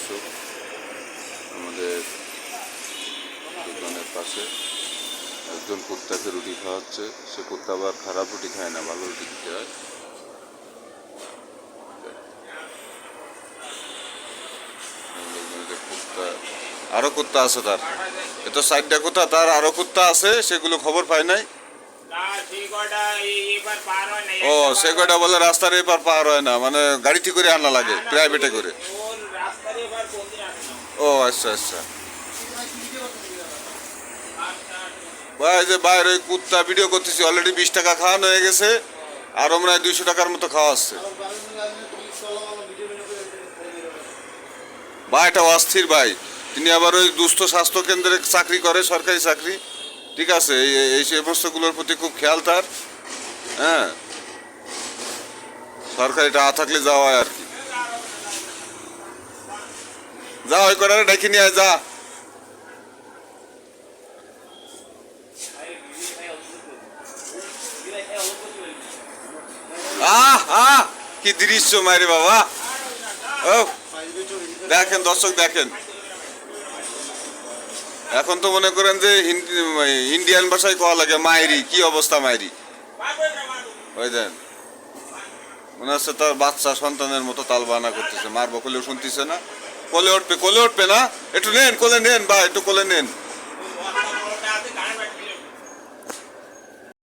দর্শক, আমাদের দোকানের পাশে একজন কুত্তাকে রুটি খাওয়াচ্ছে। সে কুত্তা আবার খারাপ রুটি খায় না, ভালো রুটি দিতে হয়। কুত্তা, আরো কুত্তা আছে তার, এত 60টা কুত্তা, তার আরো কুত্তা আছে, সেগুলো খবর পায় নাই। ও সে কয়টা বলে রাস্তার এপার পার হয় না, মানে গাড়িতে করে আনা লাগে, প্রাইভেটে করে। ও আচ্ছা আচ্ছা ভাই, যে বাইরে ওই কুত্তা ভিডিও করতেছি, অলরেডি 20 টাকা খাওয়ানো হয়ে গেছে, আরো মনে হয় 200 টাকার মতো খাওয়া আসছে। ভাই এটা অস্থির ভাই, তিনি আবার ওই দুস্থ স্বাস্থ্য কেন্দ্রে চাকরি করে, সরকারি চাকরি, ঠিক আছে। এই সমস্তগুলোর প্রতি খুব খেয়াল তার। হ্যাঁ, সরকারিটা থাকলে যাওয়া হয় আর কি। যা ওই কটারে ডেকে নিয়ে যা। আহ আহ কি দৃশ্য মাইরে বাবা। ও দেখেন দর্শক, দেখেন, এখন তো মনে করেন যে ইন্ডিয়ান ভাষায় কওয়া লাগে মায়েরি, কি অবস্থা মায়েরি। ওই দেন, মনে হচ্ছে তার বাচ্চা সন্তানের মতো তাল বানা করতেছে, মারবো কোলেও শুনতেছে না। কোলে উঠবে, কোলে উঠবে না, একটু নেন, কোলে নেন বা একটু কোলে নেন।